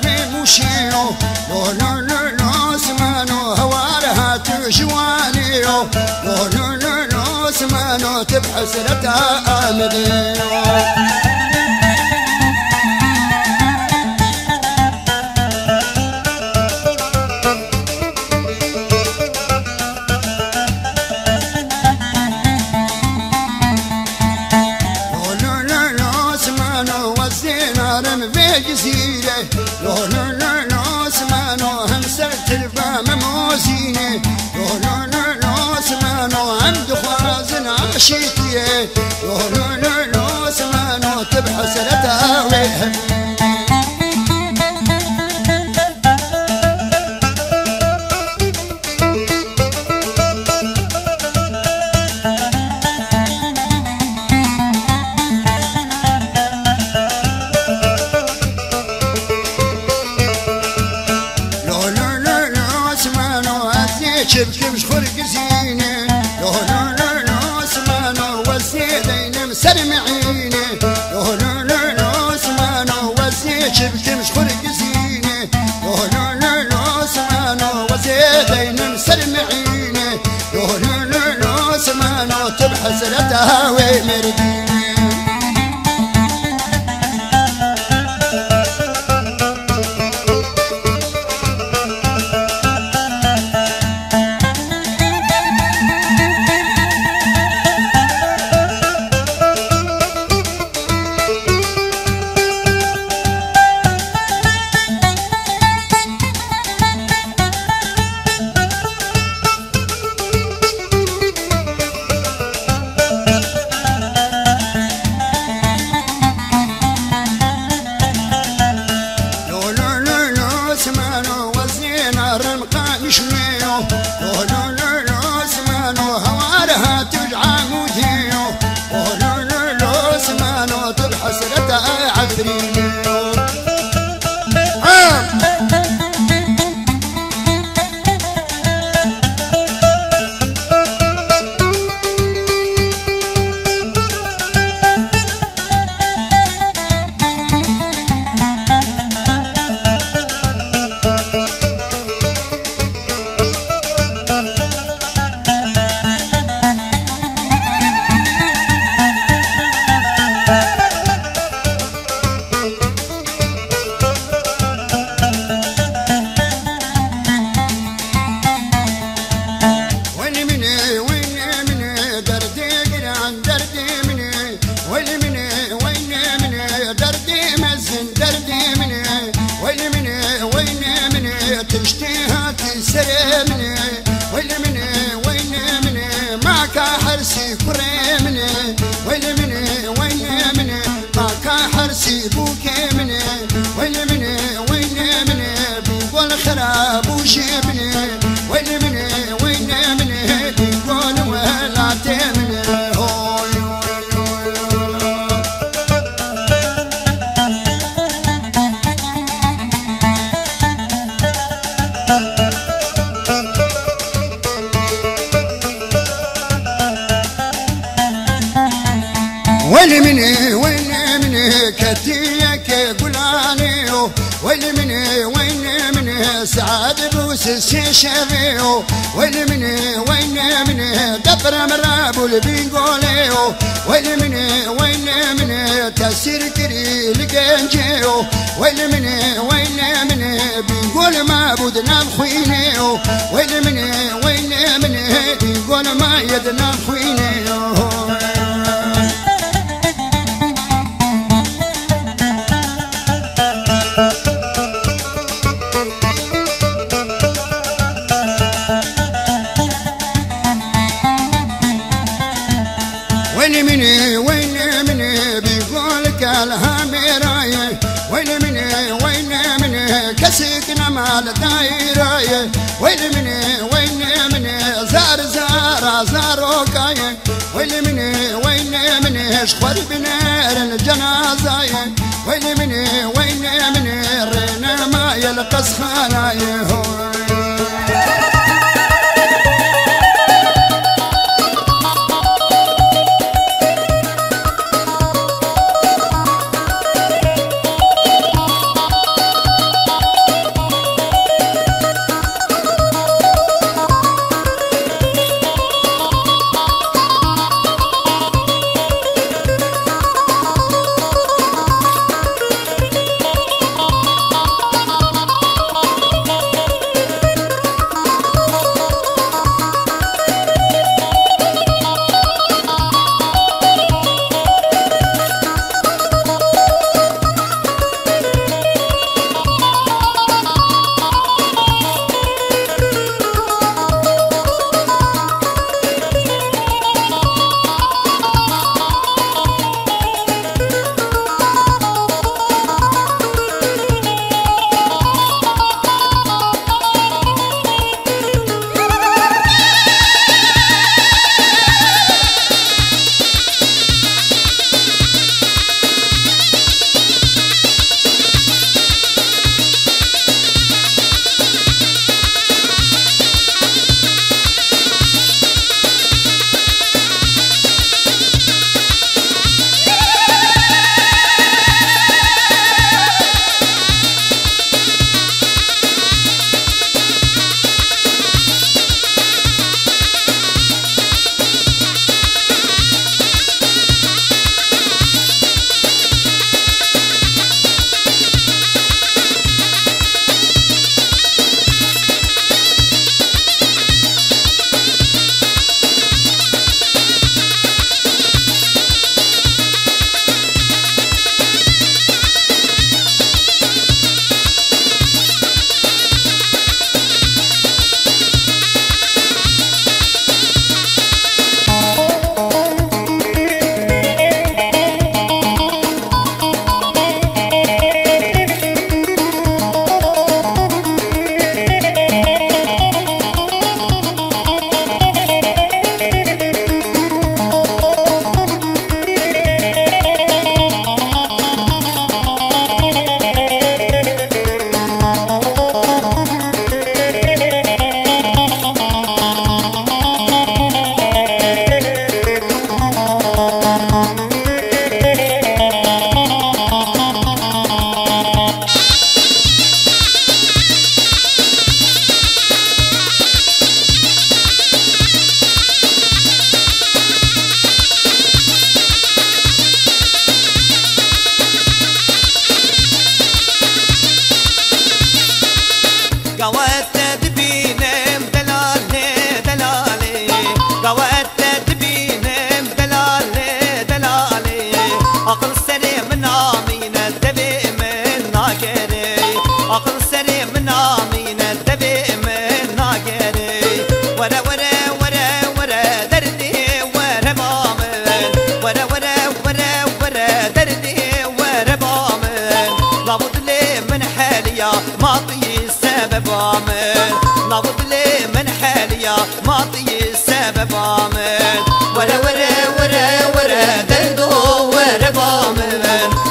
بمشيو لو سمانو هوارها تجوانيو لو سمانو تبحث لتا آمديو جزيرة لو سمانو همسرت الفام موزينة لو سمانو عند خوازن عشيتية لو سمانو تبحث لتاويها شبكي مش خلق زينة لو سمانو وزيدين مسلمعينة لو سمانو وزيد شبكي مش خلق زينة لو سمانو وزيدين مسلمعينة لو سمانو تبحث لتهاوي مردينة لو سمانو هوارها تجعى موديو لو سمانو تبحث لتا عفرينيو تشتيها تسرمني وين معك حرسي كريمني وين معك حرسي بوكيمني وين بيقول خراب وشيبني وين بيقول ولا تمني وين كتيك قلانيو وين سعد بوس الشيشافيو وين دبر مرابو البيقوليو وين تسير كري لقنجيو وين بيقول ما بدنا الخوينيو وين بيقول ما يدنا الخوينيو وين بيقولك الهامراية وين كسكنا مال دايراية وين زاروكاية وين شخور بنار الجنازاية وين رينا ما يلقص خاناية قوات تدبينم دلالي دلالي قوات تدبينم دلالي دلالي أقل سري من عامين الدبي من ناقري أقل سري من عامين الدبي من ناقري ورا ورا ورا ورا دردي ورا بامن ورا ورا ورا ورا دردي ورا بامن لابد لي من حاليا ماطي السبب عامل لابد لي من حاليا ماطي السبب عامل ورا ورا ورا ورا دردو ورا بامن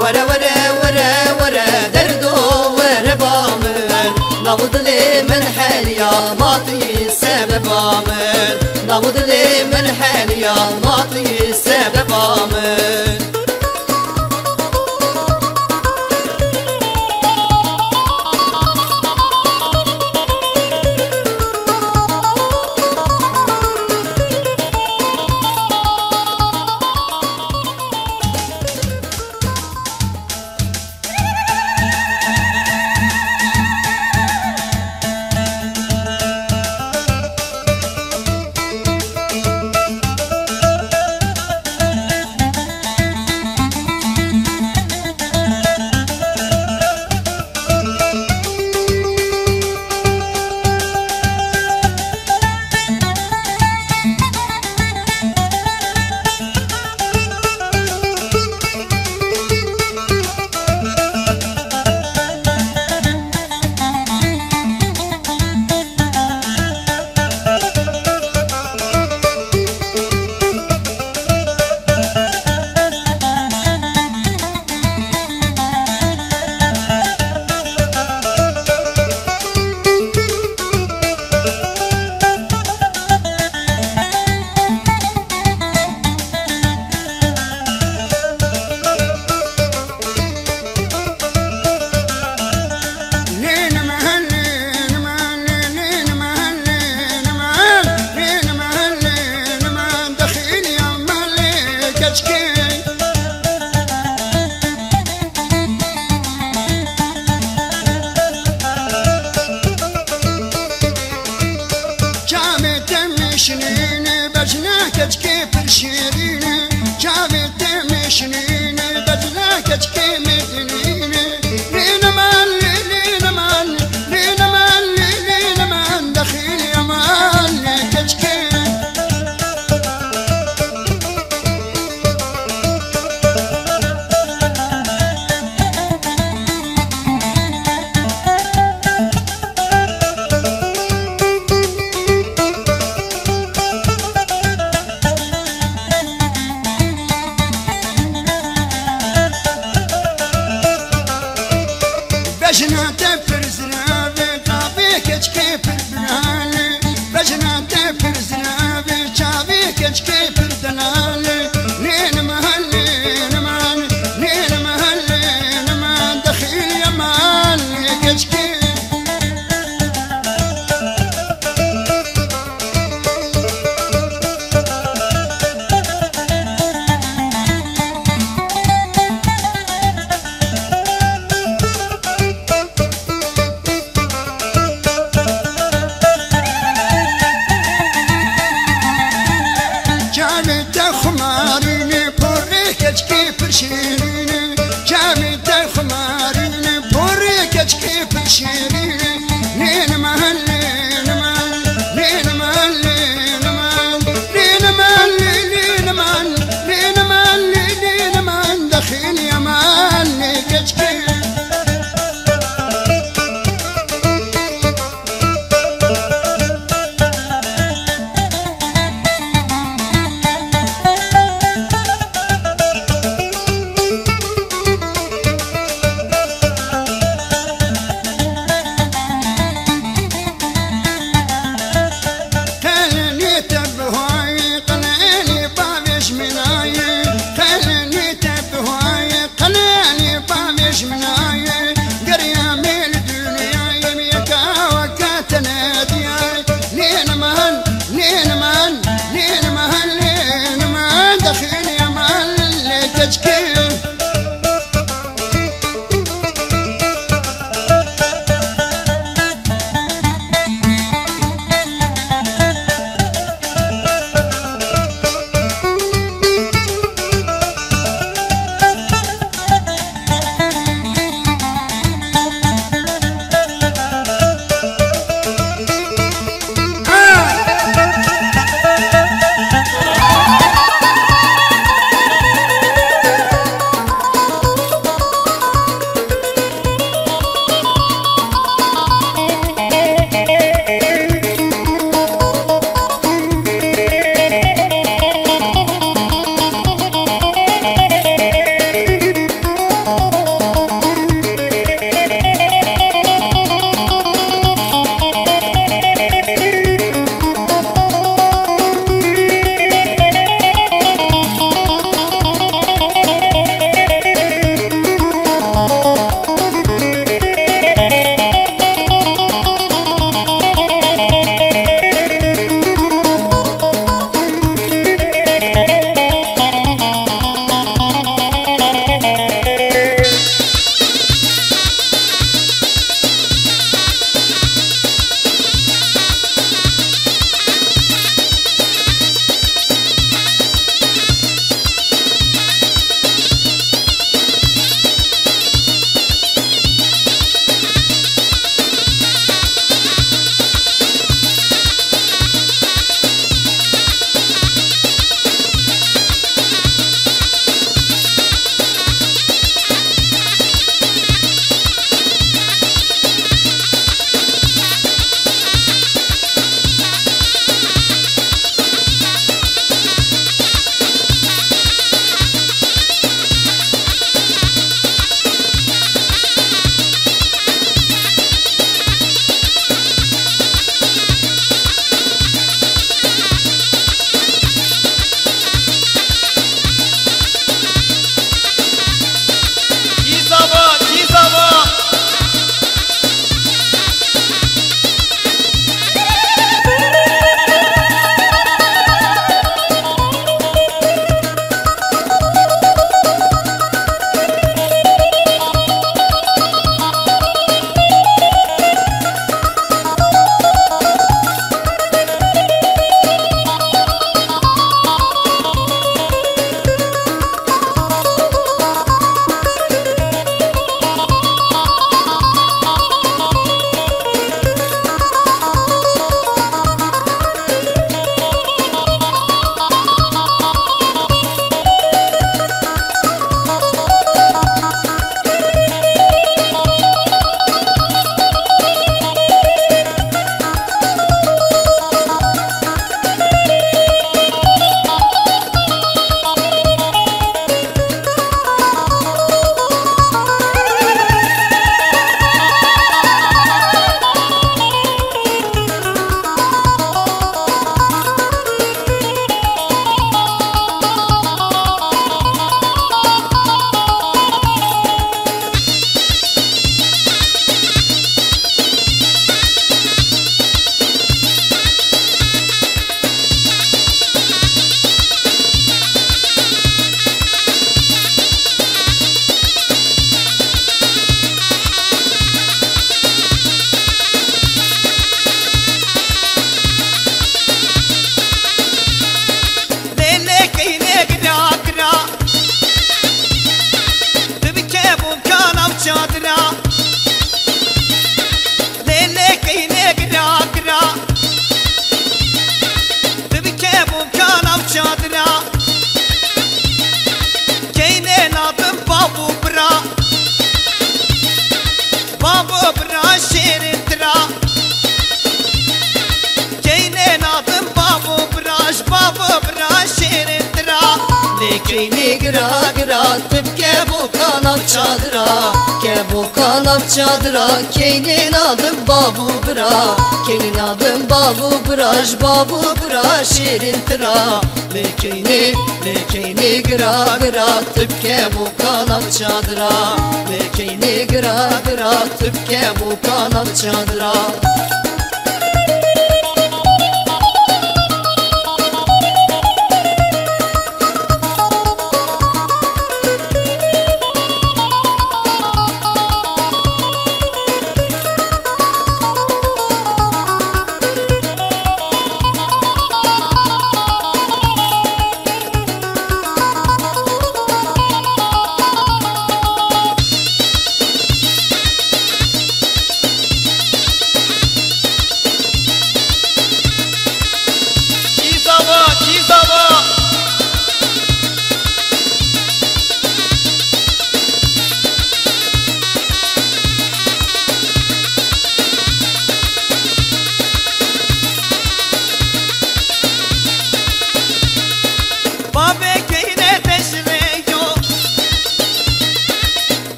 ورا ورا ورا ورا دردو ورا بامن لابد لي من حاليا ماطي السبب عامل لابد لي من حاليا ماطي السبب عامل gira gira tıpke bu kanap çadıra ke bu kanap çadıra kenin adım babu bıra kenin adım babu bıraş babu bıra şirin tıra lekeyni gira gira tıpke bu kanap çadıra lekeyni gira gira tıpke bu kanap çadıra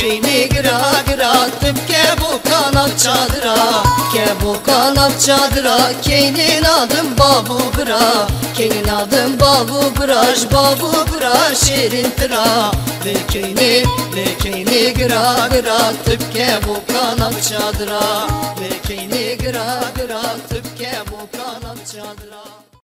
lekeyni gira gira tıpke bu kanap çadıra ke bu kanap çadıra kenin adım babu bıra kenin adım babu bıraş babu bıra şirin tıra lekeyni gira gira tıpke bu kanap çadıra lekeyni gira gira tıpke bu kanap çadıra